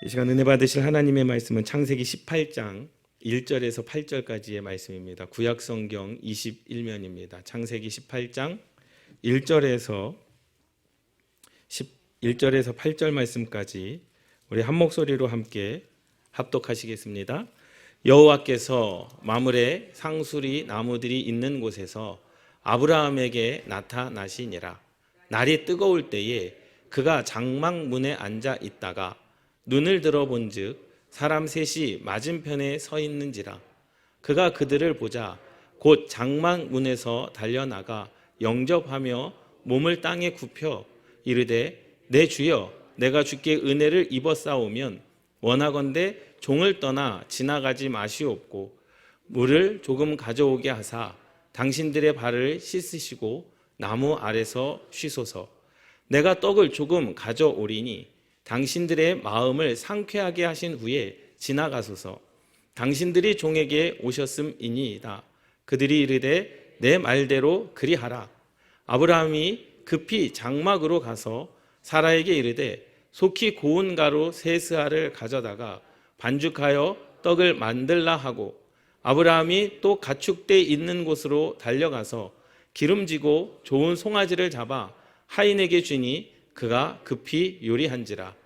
이 시간 은혜 받으실 하나님의 말씀은 창세기 18장 1절에서 8절까지의 말씀입니다. 구약 성경 21면입니다. 창세기 18장 1절에서 8절 말씀까지 우리 한 목소리로 함께 합독하시겠습니다. 여호와께서 마므레 상수리 나무들이 있는 곳에서 아브라함에게 나타나시니라. 날이 뜨거울 때에 그가 장막문에 앉아 있다가 눈을 들어본즉 사람 셋이 맞은편에 서 있는지라. 그가 그들을 보자 곧 장막문에서 달려나가 영접하며 몸을 땅에 굽혀 이르되 내 주여 내가 주께 은혜를 입었사오면 원하건대 종을 떠나 지나가지 마시옵고 물을 조금 가져오게 하사 당신들의 발을 씻으시고 나무 아래서 쉬소서. 내가 떡을 조금 가져오리니 당신들의 마음을 상쾌하게 하신 후에 지나가소서. 당신들이 종에게 오셨음이니이다. 그들이 이르되 내 말대로 그리하라. 아브라함이 급히 장막으로 가서 사라에게 이르되 속히 고운 가루 세 스아를 가져다가 반죽하여 떡을 만들라 하고 아브라함이 또 가축대 있는 곳으로 달려가서 기름지고 좋은 송아지를 잡아 하인에게 주니 그가 급히 요리한지라.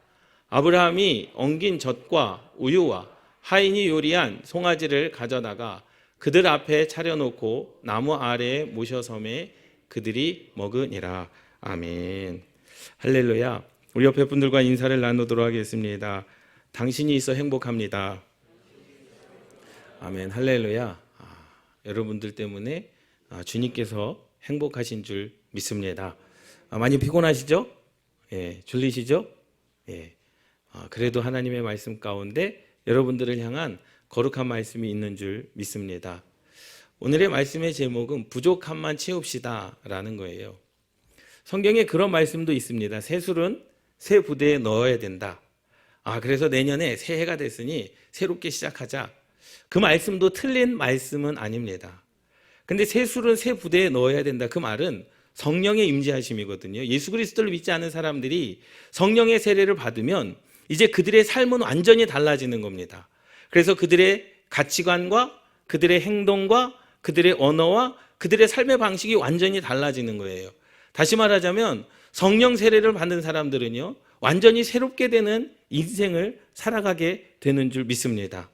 아브라함이 엉긴 젖과 우유와 하인이 요리한 송아지를 가져다가 그들 앞에 차려놓고 나무 아래에 모셔섬에 그들이 먹으니라. 아멘. 할렐루야. 우리 옆에 분들과 인사를 나누도록 하겠습니다. 당신이 있어 행복합니다. 아멘. 할렐루야. 여러분들 때문에 주님께서 행복하신 줄 믿습니다. 많이 피곤하시죠? 예, 졸리시죠? 예. 그래도 하나님의 말씀 가운데 여러분들을 향한 거룩한 말씀이 있는 줄 믿습니다. 오늘의 말씀의 제목은 부족함만 채웁시다 라는 거예요. 성경에 그런 말씀도 있습니다. 새술은 새 부대에 넣어야 된다. 그래서 내년에 새해가 됐으니 새롭게 시작하자. 그 말씀도 틀린 말씀은 아닙니다. 근데 새술은 새 부대에 넣어야 된다. 그 말은 성령의 임재하심이거든요. 예수 그리스도를 믿지 않은 사람들이 성령의 세례를 받으면 이제 그들의 삶은 완전히 달라지는 겁니다. 그래서 그들의 가치관과 그들의 행동과 그들의 언어와 그들의 삶의 방식이 완전히 달라지는 거예요. 다시 말하자면 성령 세례를 받는 사람들은요, 완전히 새롭게 되는 인생을 살아가게 되는 줄 믿습니다.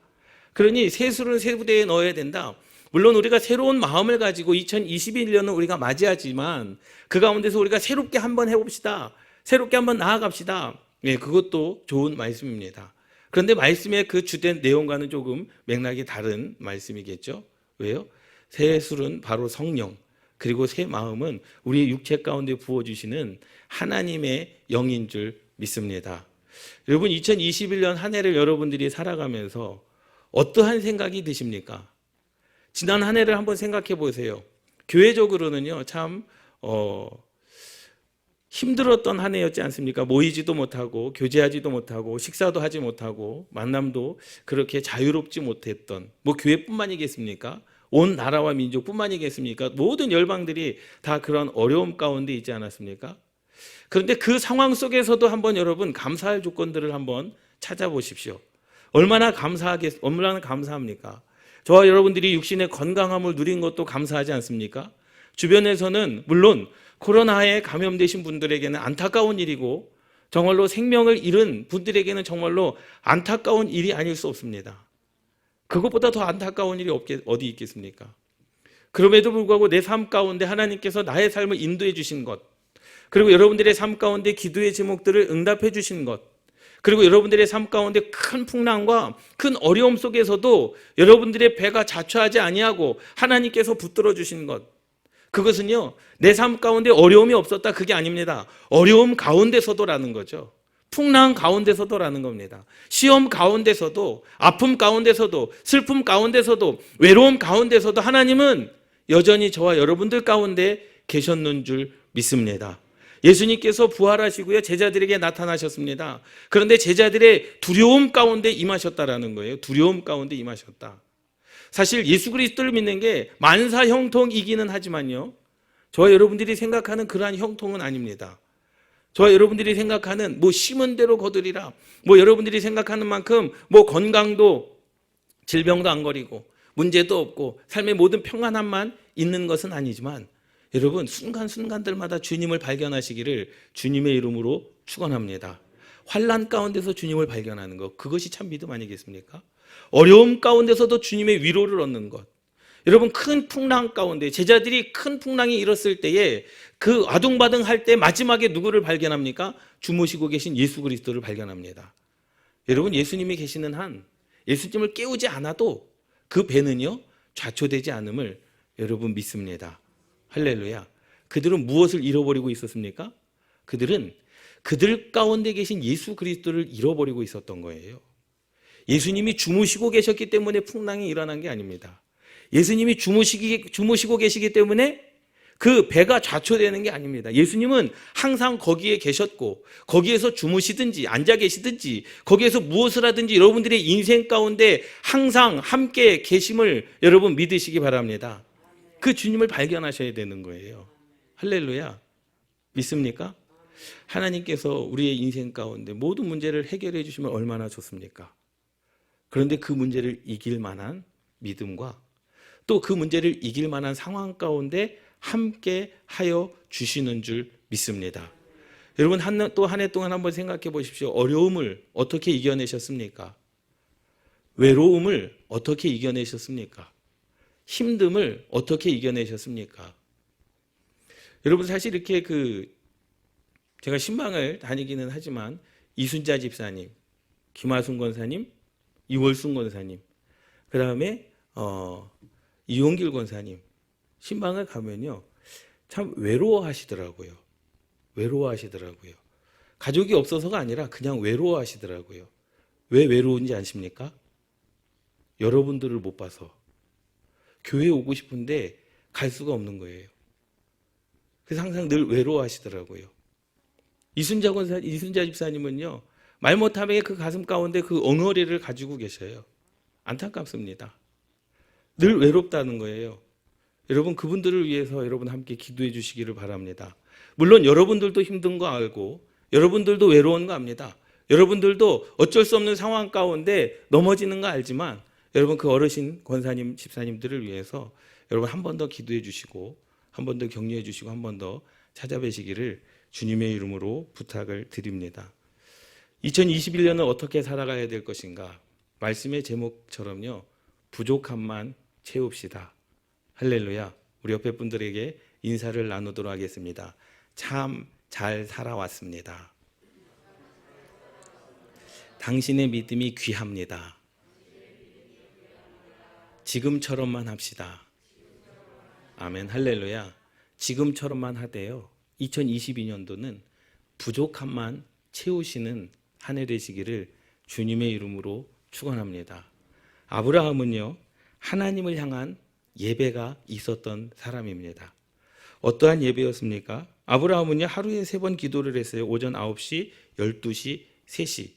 그러니 새술은 새 부대에 넣어야 된다. 물론 우리가 새로운 마음을 가지고 2021년을 우리가 맞이하지만 그 가운데서 우리가 새롭게 한번 해봅시다. 새롭게 한번 나아갑시다. 예, 그것도 좋은 말씀입니다. 그런데 말씀의 그 주된 내용과는 조금 맥락이 다른 말씀이겠죠. 왜요? 새 술은 바로 성령, 그리고 새 마음은 우리 육체 가운데 부어주시는 하나님의 영인 줄 믿습니다. 여러분 2021년 한 해를 여러분들이 살아가면서 어떠한 생각이 드십니까? 지난 한 해를 한번 생각해 보세요. 교회적으로는요, 참 힘들었던 한 해였지 않습니까? 모이지도 못하고 교제하지도 못하고 식사도 하지 못하고 만남도 그렇게 자유롭지 못했던, 교회뿐만이겠습니까? 온 나라와 민족뿐만이겠습니까? 모든 열방들이 다 그런 어려움 가운데 있지 않았습니까? 그런데 그 상황 속에서도 한번 여러분 감사할 조건들을 한번 찾아보십시오. 얼마나 감사합니까? 저와 여러분들이 육신의 건강함을 누린 것도 감사하지 않습니까? 주변에서는 물론 코로나에 감염되신 분들에게는 안타까운 일이고 정말로 생명을 잃은 분들에게는 정말로 안타까운 일이 아닐 수 없습니다. 그것보다 더 안타까운 일이 어디 있겠습니까? 그럼에도 불구하고 내 삶 가운데 하나님께서 나의 삶을 인도해 주신 것, 그리고 여러분들의 삶 가운데 기도의 제목들을 응답해 주신 것, 그리고 여러분들의 삶 가운데 큰 풍랑과 큰 어려움 속에서도 여러분들의 배가 자초하지 아니하고 하나님께서 붙들어 주신 것, 그것은요, 내 삶 가운데 어려움이 없었다, 그게 아닙니다. 어려움 가운데서도라는 거죠. 풍랑 가운데서도라는 겁니다. 시험 가운데서도, 아픔 가운데서도, 슬픔 가운데서도, 외로움 가운데서도 하나님은 여전히 저와 여러분들 가운데 계셨는 줄 믿습니다. 예수님께서 부활하시고요, 제자들에게 나타나셨습니다. 그런데 제자들의 두려움 가운데 임하셨다라는 거예요. 두려움 가운데 임하셨다. 사실 예수 그리스도를 믿는 게 만사 형통이기는 하지만요, 저와 여러분들이 생각하는 그러한 형통은 아닙니다. 저와 여러분들이 생각하는 뭐 심은 대로 거두리라, 뭐 여러분들이 생각하는 만큼 뭐 건강도 질병도 안 걸리고 문제도 없고 삶의 모든 평안함만 있는 것은 아니지만, 여러분 순간순간들마다 주님을 발견하시기를 주님의 이름으로 축원합니다. 환난 가운데서 주님을 발견하는 것, 그것이 참 믿음 아니겠습니까? 어려움 가운데서도 주님의 위로를 얻는 것. 여러분, 큰 풍랑 가운데 제자들이 큰 풍랑이 일었을 때에 그 아둥바둥할 때 마지막에 누구를 발견합니까? 주무시고 계신 예수 그리스도를 발견합니다. 여러분, 예수님이 계시는 한 예수님을 깨우지 않아도 그 배는요 좌초되지 않음을 여러분 믿습니다. 할렐루야. 그들은 무엇을 잃어버리고 있었습니까? 그들은 그들 가운데 계신 예수 그리스도를 잃어버리고 있었던 거예요. 예수님이 주무시고 계셨기 때문에 풍랑이 일어난 게 아닙니다. 예수님이 주무시고 계시기 때문에 그 배가 좌초되는 게 아닙니다. 예수님은 항상 거기에 계셨고, 거기에서 주무시든지 앉아 계시든지 거기에서 무엇을 하든지 여러분들의 인생 가운데 항상 함께 계심을 여러분 믿으시기 바랍니다. 그 주님을 발견하셔야 되는 거예요. 할렐루야. 믿습니까? 하나님께서 우리의 인생 가운데 모든 문제를 해결해 주시면 얼마나 좋습니까? 그런데 그 문제를 이길 만한 믿음과 또 그 문제를 이길 만한 상황 가운데 함께 하여 주시는 줄 믿습니다. 여러분, 또 한 해 동안 한번 생각해 보십시오. 어려움을 어떻게 이겨내셨습니까? 외로움을 어떻게 이겨내셨습니까? 힘듦을 어떻게 이겨내셨습니까? 여러분, 사실 이렇게 제가 신방을 다니기는 하지만 이순자 집사님, 김하순 권사님, 이월순 권사님, 그 다음에 이용길 권사님 신방을 가면요 참 외로워하시더라고요. 가족이 없어서가 아니라 그냥 외로워하시더라고요. 왜 외로운지 아십니까? 여러분들을 못 봐서. 교회에 오고 싶은데 갈 수가 없는 거예요. 그래서 항상 늘 외로워하시더라고요. 이순자 집사님은요 말 못함에 그 가슴 가운데 그 엉어리를 가지고 계셔요. 안타깝습니다. 늘 외롭다는 거예요. 여러분, 그분들을 위해서 여러분 함께 기도해 주시기를 바랍니다. 물론 여러분들도 힘든 거 알고 여러분들도 외로운 거 압니다. 여러분들도 어쩔 수 없는 상황 가운데 넘어지는 거 알지만, 여러분 그 어르신 권사님 집사님들을 위해서 여러분 한 번 더 기도해 주시고 한 번 더 격려해 주시고 한 번 더 찾아뵈시기를 주님의 이름으로 부탁을 드립니다. 2021년은 어떻게 살아가야 될 것인가? 말씀의 제목처럼요 부족함만 채웁시다. 할렐루야. 우리 옆에 분들에게 인사를 나누도록 하겠습니다. 참 잘 살아왔습니다. 당신의 믿음이 귀합니다. 지금처럼만 합시다. 아멘. 할렐루야. 지금처럼만 하되요 2022년도는 부족함만 채우시는 한 해 되시기를 주님의 이름으로 축원합니다. 아브라함은요 하나님을 향한 예배가 있었던 사람입니다. 어떠한 예배였습니까? 아브라함은요 하루에 3번 기도를 했어요. 오전 9시, 12시, 3시.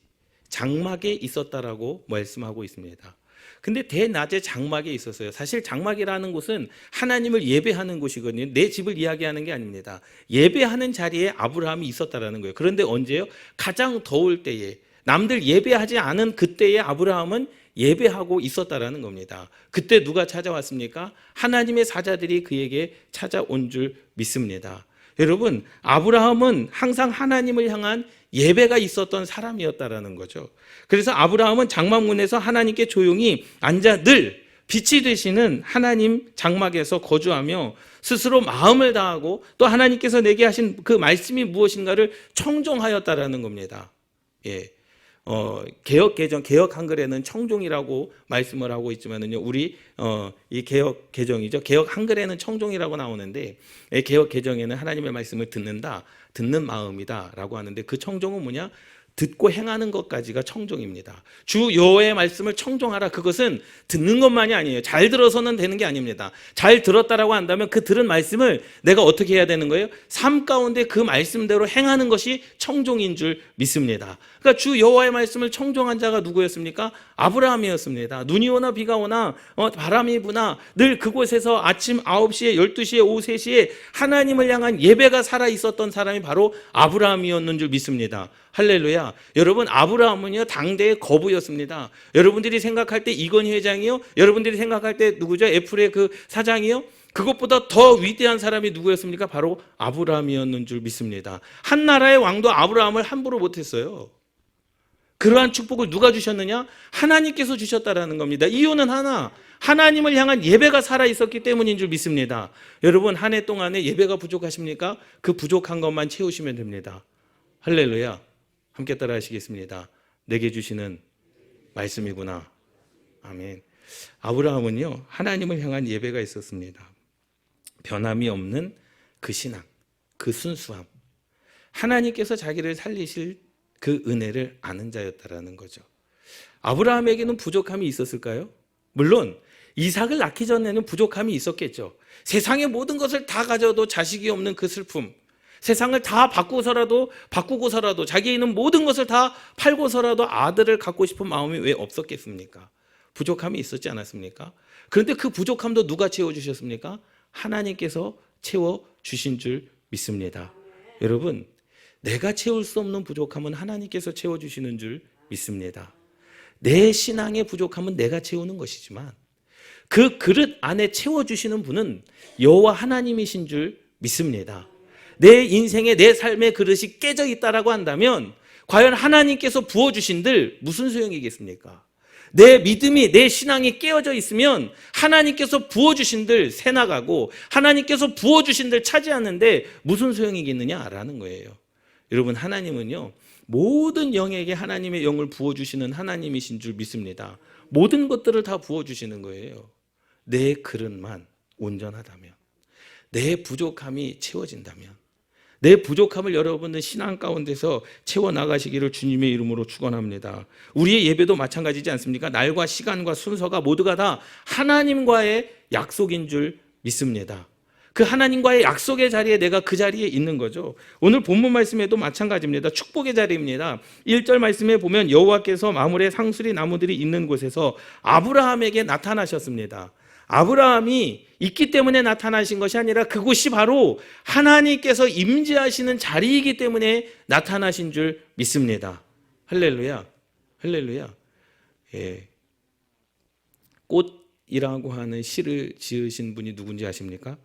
장막에 있었다라고 말씀하고 있습니다. 근데 대낮에 장막에 있었어요. 사실 장막이라는 곳은 하나님을 예배하는 곳이거든요. 내 집을 이야기하는 게 아닙니다. 예배하는 자리에 아브라함이 있었다라는 거예요. 그런데 언제요? 가장 더울 때에, 남들 예배하지 않은 그때에 아브라함은 예배하고 있었다라는 겁니다. 그때 누가 찾아왔습니까? 하나님의 사자들이 그에게 찾아온 줄 믿습니다. 여러분, 아브라함은 항상 하나님을 향한 예배가 있었던 사람이었다라는 거죠. 그래서 아브라함은 장막문에서 하나님께 조용히 앉아 늘 빛이 되시는 하나님 장막에서 거주하며 스스로 마음을 다하고 또 하나님께서 내게 하신 그 말씀이 무엇인가를 청종하였다라는 겁니다. 예. 개혁 한글에는 청종이라고 말씀을 하고 있지만은요, 우리 이 개혁 개정이죠. 개혁 한글에는 청종이라고 나오는데, 개혁 개정에는 하나님의 말씀을 듣는 마음이다라고 하는데, 그 청종은 뭐냐? 듣고 행하는 것까지가 청종입니다. 주 여호와의 말씀을 청종하라. 그것은 듣는 것만이 아니에요. 잘 들어서는 되는 게 아닙니다. 잘 들었다라고 한다면 그 들은 말씀을 내가 어떻게 해야 되는 거예요? 삶 가운데 그 말씀대로 행하는 것이 청종인 줄 믿습니다. 그러니까 주 여호와의 말씀을 청종한 자가 누구였습니까? 아브라함이었습니다. 눈이 오나 비가 오나 바람이 부나 늘 그곳에서 아침 9시에 12시에 오후 3시에 하나님을 향한 예배가 살아 있었던 사람이 바로 아브라함이었는 줄 믿습니다. 할렐루야. 여러분, 아브라함은요 당대의 거부였습니다. 여러분들이 생각할 때 이건희 회장이요, 여러분들이 생각할 때 누구죠? 애플의 그 사장이요, 그것보다 더 위대한 사람이 누구였습니까? 바로 아브라함이었는 줄 믿습니다. 한 나라의 왕도 아브라함을 함부로 못했어요. 그러한 축복을 누가 주셨느냐? 하나님께서 주셨다라는 겁니다. 이유는 하나, 하나님을 향한 예배가 살아있었기 때문인 줄 믿습니다. 여러분, 한 해 동안에 예배가 부족하십니까? 그 부족한 것만 채우시면 됩니다. 할렐루야. 함께 따라 하시겠습니다. 내게 주시는 말씀이구나. 아멘. 아브라함은요 하나님을 향한 예배가 있었습니다. 변함이 없는 그 신앙, 그 순수함, 하나님께서 자기를 살리실 그 은혜를 아는 자였다라는 거죠. 아브라함에게는 부족함이 있었을까요? 물론 이삭을 낳기 전에는 부족함이 있었겠죠. 세상의 모든 것을 다 가져도 자식이 없는 그 슬픔, 세상을 다 바꾸고서라도 자기에 있는 모든 것을 다 팔고서라도 아들을 갖고 싶은 마음이 왜 없었겠습니까? 부족함이 있었지 않았습니까? 그런데 그 부족함도 누가 채워주셨습니까? 하나님께서 채워주신 줄 믿습니다. 여러분, 내가 채울 수 없는 부족함은 하나님께서 채워주시는 줄 믿습니다. 내 신앙의 부족함은 내가 채우는 것이지만 그 그릇 안에 채워주시는 분은 여호와 하나님이신 줄 믿습니다. 내 인생의 내 삶의 그릇이 깨져 있다라고 한다면 과연 하나님께서 부어주신들 무슨 소용이겠습니까? 내 믿음이, 내 신앙이 깨어져 있으면 하나님께서 부어주신들 새나가고 하나님께서 부어주신들 차지하는데 무슨 소용이겠느냐라는 거예요. 여러분, 하나님은요 모든 영에게 하나님의 영을 부어주시는 하나님이신 줄 믿습니다. 모든 것들을 다 부어주시는 거예요. 내 그릇만 온전하다면, 내 부족함이 채워진다면, 내 부족함을 여러분들 신앙 가운데서 채워나가시기를 주님의 이름으로 축원합니다. 우리의 예배도 마찬가지지 않습니까? 날과 시간과 순서가 모두가 다 하나님과의 약속인 줄 믿습니다. 그 하나님과의 약속의 자리에 내가 그 자리에 있는 거죠. 오늘 본문 말씀에도 마찬가지입니다. 축복의 자리입니다. 1절 말씀에 보면 여호와께서 마물의 상수리 나무들이 있는 곳에서 아브라함에게 나타나셨습니다. 아브라함이 있기 때문에 나타나신 것이 아니라 그곳이 바로 하나님께서 임재하시는 자리이기 때문에 나타나신 줄 믿습니다. 할렐루야. 할렐루야. 예. 꽃이라고 하는 시를 지으신 분이 누군지 아십니까?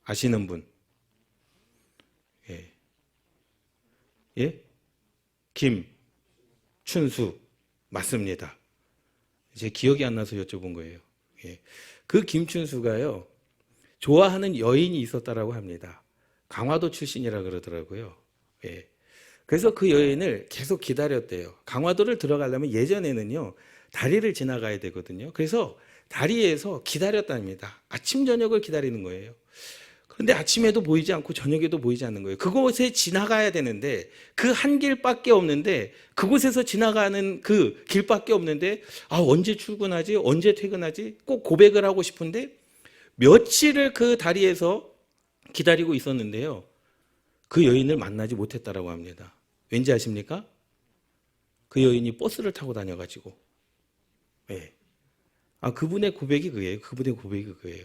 아시는 분? 예. 예? 김춘수. 맞습니다. 제 기억이 안 나서 여쭤본 거예요. 예. 그 김춘수가요, 좋아하는 여인이 있었다라고 합니다. 강화도 출신이라 그러더라고요. 예. 그래서 그 여인을 계속 기다렸대요. 강화도를 들어가려면 예전에는요, 다리를 지나가야 되거든요. 그래서 다리에서 기다렸답니다. 아침, 저녁을 기다리는 거예요. 그런데 아침에도 보이지 않고 저녁에도 보이지 않는 거예요. 그곳에 지나가야 되는데 그 한 길밖에 없는데, 그곳에서 지나가는 그 길밖에 없는데 언제 출근하지? 언제 퇴근하지? 꼭 고백을 하고 싶은데 며칠을 그 다리에서 기다리고 있었는데요, 그 여인을 만나지 못했다라고 합니다. 왠지 아십니까? 그 여인이 버스를 타고 다녀가지고. 네. 그분의 고백이 그예요. 그분의 고백이 그예요.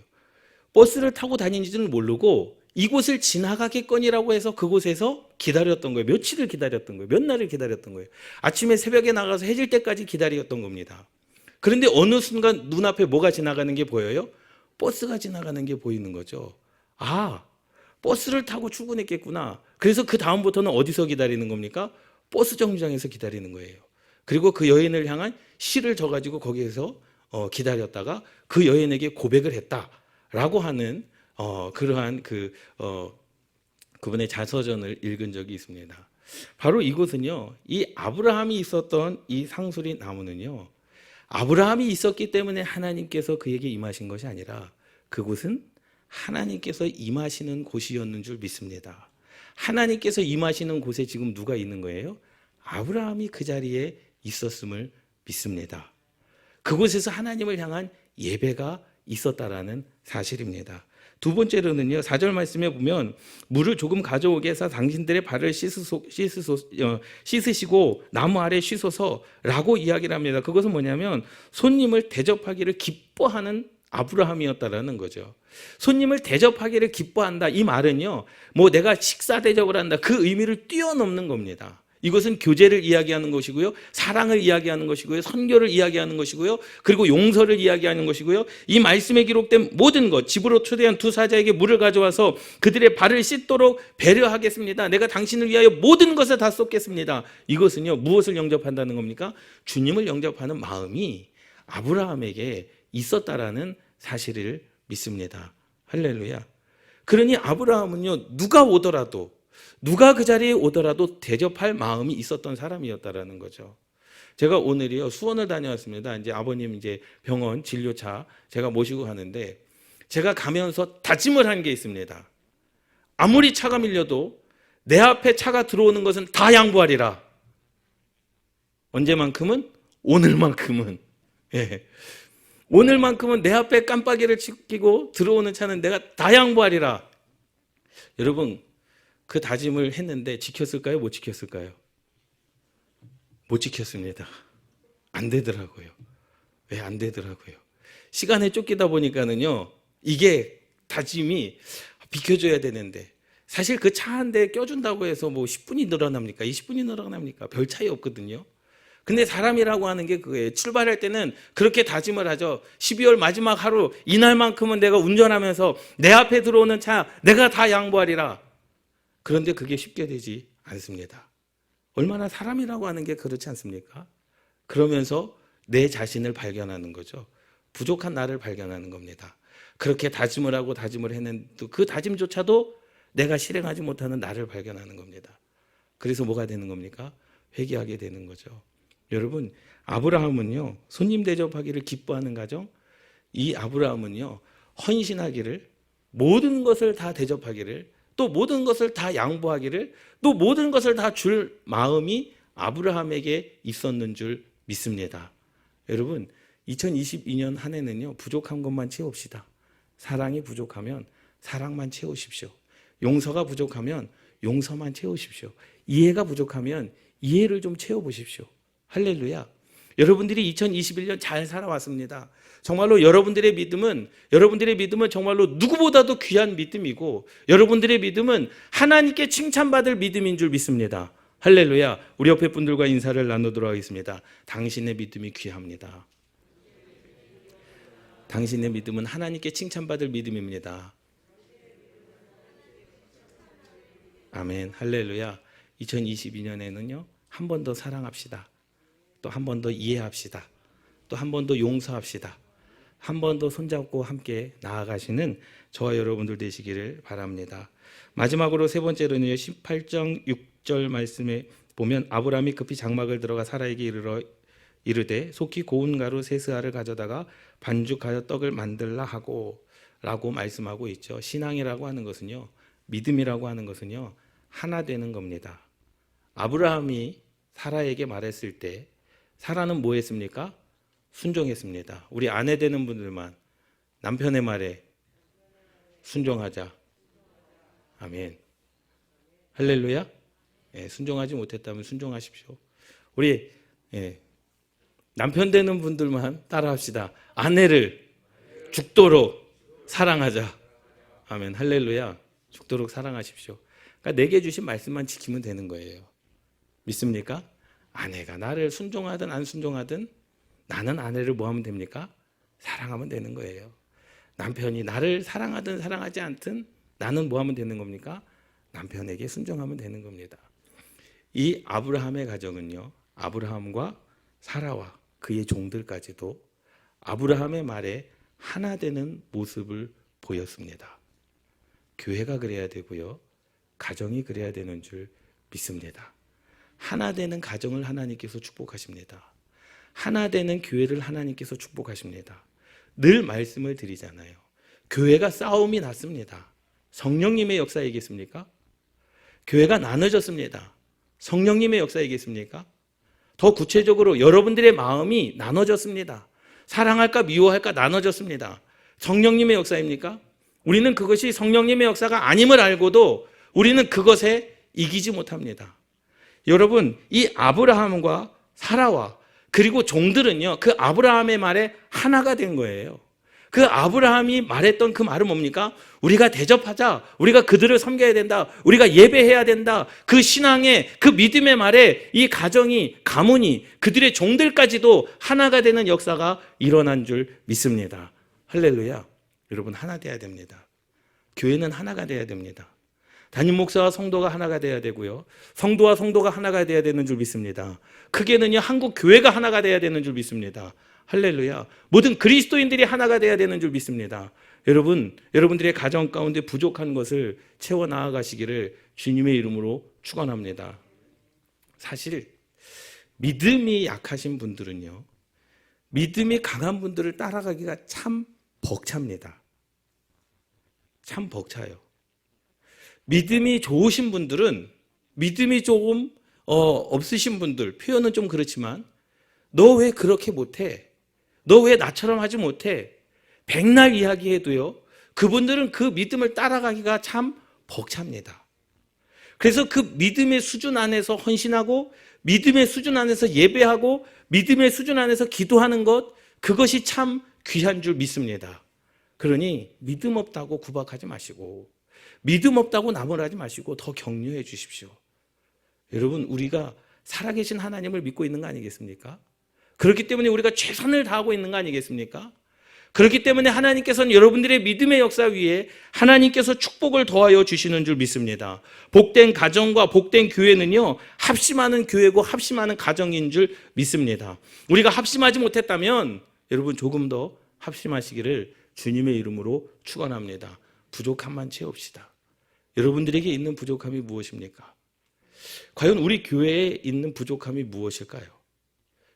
버스를 타고 다니는지는 모르고 이곳을 지나가겠거니라고 해서 그곳에서 기다렸던 거예요. 며칠을 기다렸던 거예요. 몇 날을 기다렸던 거예요. 아침에 새벽에 나가서 해질 때까지 기다렸던 겁니다. 그런데 어느 순간 눈앞에 뭐가 지나가는 게 보여요? 버스가 지나가는 게 보이는 거죠. 버스를 타고 출근했겠구나. 그래서 그 다음부터는 어디서 기다리는 겁니까? 버스 정류장에서 기다리는 거예요. 그리고 그 여인을 향한 시를 져가지고 거기에서 기다렸다가 그 여인에게 고백을 했다라고 하는 그러한 그분의 자서전을 읽은 적이 있습니다. 바로 이곳은요, 이 아브라함이 있었던 이 상수리 나무는요, 아브라함이 있었기 때문에 하나님께서 그에게 임하신 것이 아니라 그곳은 하나님께서 임하시는 곳이었는 줄 믿습니다. 하나님께서 임하시는 곳에 지금 누가 있는 거예요? 아브라함이 그 자리에 있었음을 믿습니다. 그곳에서 하나님을 향한 예배가 있었다라는 사실입니다. 두 번째로는요, 4절 말씀에 보면 물을 조금 가져오게 해서 당신들의 발을 씻으시고 나무 아래 쉬소서라고 이야기를 합니다. 그것은 뭐냐면 손님을 대접하기를 기뻐하는 아브라함이었다라는 거죠. 손님을 대접하기를 기뻐한다. 이 말은요, 뭐 내가 식사 대접을 한다. 그 의미를 뛰어넘는 겁니다. 이것은 교제를 이야기하는 것이고요. 사랑을 이야기하는 것이고요. 선교를 이야기하는 것이고요. 그리고 용서를 이야기하는 것이고요. 이 말씀에 기록된 모든 것, 집으로 초대한 두 사자에게 물을 가져와서 그들의 발을 씻도록 배려하겠습니다. 내가 당신을 위하여 모든 것을 다 쏟겠습니다. 이것은요, 무엇을 영접한다는 겁니까? 주님을 영접하는 마음이 아브라함에게 있었다라는 사실을 믿습니다. 할렐루야. 그러니 아브라함은요, 누가 그 자리에 오더라도 대접할 마음이 있었던 사람이었다라는 거죠. 제가 오늘이요, 수원을 다녀왔습니다. 이제 아버님 이제 병원 진료차 제가 모시고 가는데 제가 가면서 다짐을 한 게 있습니다. 아무리 차가 밀려도 내 앞에 차가 들어오는 것은 다 양보하리라. 언제만큼은? 오늘만큼은. 예. 오늘만큼은 내 앞에 깜빡이를 끼고 들어오는 차는 내가 다 양보하리라. 여러분, 그 다짐을 했는데 지켰을까요? 못 지켰을까요? 못 지켰습니다. 안 되더라고요. 왜 안 되더라고요? 시간에 쫓기다 보니까는요, 이게 다짐이 비켜줘야 되는데, 사실 그 차 한 대 껴준다고 해서 뭐 10분이 늘어납니까? 20분이 늘어납니까? 별 차이 없거든요. 근데 사람이라고 하는 게 그거예요. 출발할 때는 그렇게 다짐을 하죠. 12월 마지막 하루, 이날만큼은 내가 운전하면서 내 앞에 들어오는 차 내가 다 양보하리라. 그런데 그게 쉽게 되지 않습니다. 얼마나 사람이라고 하는 게 그렇지 않습니까? 그러면서 내 자신을 발견하는 거죠. 부족한 나를 발견하는 겁니다. 그렇게 다짐을 하고 다짐을 했는데 그 다짐조차도 내가 실행하지 못하는 나를 발견하는 겁니다. 그래서 뭐가 되는 겁니까? 회개하게 되는 거죠. 여러분, 아브라함은요, 손님 대접하기를 기뻐하는 가정, 이 아브라함은요, 헌신하기를, 모든 것을 다 대접하기를, 또 모든 것을 다 양보하기를, 또 모든 것을 다 줄 마음이 아브라함에게 있었는 줄 믿습니다. 여러분, 2022년 한 해는요, 부족한 것만 채웁시다. 사랑이 부족하면 사랑만 채우십시오. 용서가 부족하면 용서만 채우십시오. 이해가 부족하면 이해를 좀 채워보십시오. 할렐루야. 여러분들이 2021년 잘 살아왔습니다. 정말로 여러분들의 믿음은 정말로 누구보다도 귀한 믿음이고, 여러분들의 믿음은 하나님께 칭찬받을 믿음인 줄 믿습니다. 할렐루야. 우리 옆에 분들과 인사를 나누도록 하겠습니다. 당신의 믿음이 귀합니다. 당신의 믿음은 하나님께 칭찬받을 믿음입니다. 아멘. 할렐루야. 2022년에는요, 한 번 더 사랑합시다. 또 한 번 더 이해합시다. 또 한 번 더 용서합시다. 한 번 더 손잡고 함께 나아가시는 저와 여러분들 되시기를 바랍니다. 마지막으로 세 번째로는요, 18장 6절 말씀에 보면 아브라함이 급히 장막을 들어가 사라에게 이르되 속히 고운 가루 세스알을 가져다가 반죽하여 떡을 만들라 하고 라고 말씀하고 있죠. 신앙이라고 하는 것은요, 믿음이라고 하는 것은요, 하나 되는 겁니다. 아브라함이 사라에게 말했을 때 사라는 뭐 했습니까? 순종했습니다. 우리 아내 되는 분들만 남편의 말에 순종하자. 아멘. 할렐루야. 순종하지 못했다면 순종하십시오. 우리 남편 되는 분들만 따라합시다. 아내를 죽도록 사랑하자. 아멘. 할렐루야. 죽도록 사랑하십시오. 그러니까 내게 주신 말씀만 지키면 되는 거예요. 믿습니까? 아내가 나를 순종하든 안 순종하든 나는 아내를 뭐 하면 됩니까? 사랑하면 되는 거예요. 남편이 나를 사랑하든 사랑하지 않든 나는 뭐 하면 되는 겁니까? 남편에게 순종하면 되는 겁니다. 이 아브라함의 가정은요, 아브라함과 사라와 그의 종들까지도 아브라함의 말에 하나 되는 모습을 보였습니다. 교회가 그래야 되고요, 가정이 그래야 되는 줄 믿습니다. 하나 되는 가정을 하나님께서 축복하십니다. 하나 되는 교회를 하나님께서 축복하십니다. 늘 말씀을 드리잖아요. 교회가 싸움이 났습니다. 성령님의 역사이겠습니까? 교회가 나눠졌습니다. 성령님의 역사이겠습니까? 더 구체적으로 여러분들의 마음이 나눠졌습니다. 사랑할까 미워할까 나눠졌습니다. 성령님의 역사입니까? 우리는 그것이 성령님의 역사가 아님을 알고도 우리는 그것에 이기지 못합니다. 여러분, 이 아브라함과 사라와 그리고 종들은요, 그 아브라함의 말에 하나가 된 거예요. 그 아브라함이 말했던 그 말은 뭡니까? 우리가 대접하자. 우리가 그들을 섬겨야 된다. 우리가 예배해야 된다. 그 신앙의 그 믿음의 말에 이 가정이 가문이 그들의 종들까지도 하나가 되는 역사가 일어난 줄 믿습니다. 할렐루야. 여러분 하나 돼야 됩니다. 교회는 하나가 돼야 됩니다. 담임 목사와 성도가 하나가 돼야 되고요. 성도와 성도가 하나가 돼야 되는 줄 믿습니다. 크게는요 한국 교회가 하나가 돼야 되는 줄 믿습니다. 할렐루야. 모든 그리스도인들이 하나가 돼야 되는 줄 믿습니다. 여러분들의 가정 가운데 부족한 것을 채워 나아가시기를 주님의 이름으로 축원합니다. 사실 믿음이 약하신 분들은요, 믿음이 강한 분들을 따라가기가 참 벅찹니다. 참 벅차요. 믿음이 좋으신 분들은 믿음이 조금 없으신 분들, 표현은 좀 그렇지만 너 왜 그렇게 못해? 너 왜 나처럼 하지 못해? 백날 이야기해도요, 그분들은 그 믿음을 따라가기가 참 벅찹니다. 그래서 그 믿음의 수준 안에서 헌신하고 믿음의 수준 안에서 예배하고 믿음의 수준 안에서 기도하는 것, 그것이 참 귀한 줄 믿습니다. 그러니 믿음 없다고 구박하지 마시고 믿음 없다고 나무라지 마시고 더 격려해 주십시오. 여러분 우리가 살아계신 하나님을 믿고 있는 거 아니겠습니까? 그렇기 때문에 우리가 최선을 다하고 있는 거 아니겠습니까? 그렇기 때문에 하나님께서는 여러분들의 믿음의 역사 위에 하나님께서 축복을 더하여 주시는 줄 믿습니다. 복된 가정과 복된 교회는요, 합심하는 교회고 합심하는 가정인 줄 믿습니다. 우리가 합심하지 못했다면 여러분 조금 더 합심하시기를 주님의 이름으로 축원합니다. 부족함만 채웁시다. 여러분들에게 있는 부족함이 무엇입니까? 과연 우리 교회에 있는 부족함이 무엇일까요?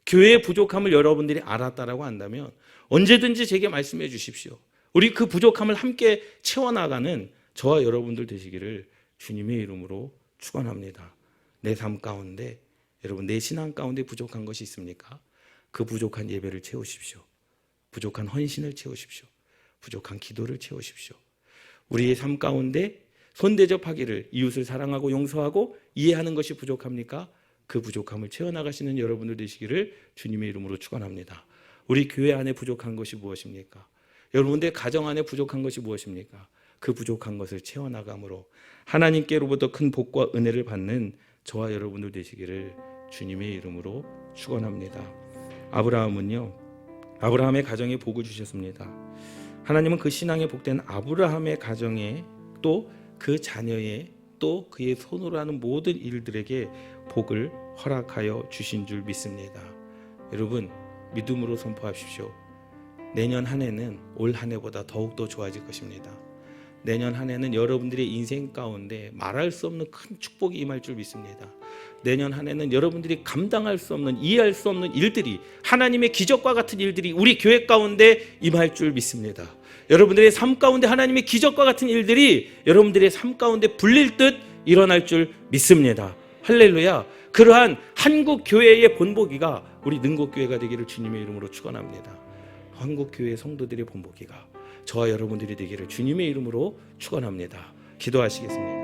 교회의 부족함을 여러분들이 알았다라고 한다면 언제든지 제게 말씀해 주십시오. 우리 그 부족함을 함께 채워나가는 저와 여러분들 되시기를 주님의 이름으로 축원합니다. 내 삶 가운데, 여러분 내 신앙 가운데 부족한 것이 있습니까? 그 부족한 예배를 채우십시오. 부족한 헌신을 채우십시오. 부족한 기도를 채우십시오. 우리의 삶 가운데 손대접하기를, 이웃을 사랑하고 용서하고 이해하는 것이 부족합니까? 그 부족함을 채워나가시는 여러분들 되시기를 주님의 이름으로 축원합니다. 우리 교회 안에 부족한 것이 무엇입니까? 여러분들 가정 안에 부족한 것이 무엇입니까? 그 부족한 것을 채워나감으로 하나님께로부터 큰 복과 은혜를 받는 저와 여러분들 되시기를 주님의 이름으로 축원합니다. 아브라함의 가정에 복을 주셨습니다. 하나님은 그 신앙에 복된 아브라함의 가정에 또 그 자녀의 또 그의 손으로 하는 모든 일들에게 복을 허락하여 주신 줄 믿습니다. 여러분 믿음으로 선포하십시오. 내년 한 해는 올 한 해보다 더욱더 좋아질 것입니다. 내년 한 해는 여러분들의 인생 가운데 말할 수 없는 큰 축복이 임할 줄 믿습니다. 내년 한 해는 여러분들이 감당할 수 없는, 이해할 수 없는 일들이, 하나님의 기적과 같은 일들이 우리 교회 가운데 임할 줄 믿습니다. 여러분들의 삶 가운데 하나님의 기적과 같은 일들이 여러분들의 삶 가운데 불릴 듯 일어날 줄 믿습니다. 할렐루야. 그러한 한국 교회의 본보기가 우리 능곡교회가 되기를 주님의 이름으로 축원합니다. 한국 교회 성도들의 본보기가 저와 여러분들이 되기를 주님의 이름으로 축원합니다. 기도하시겠습니다.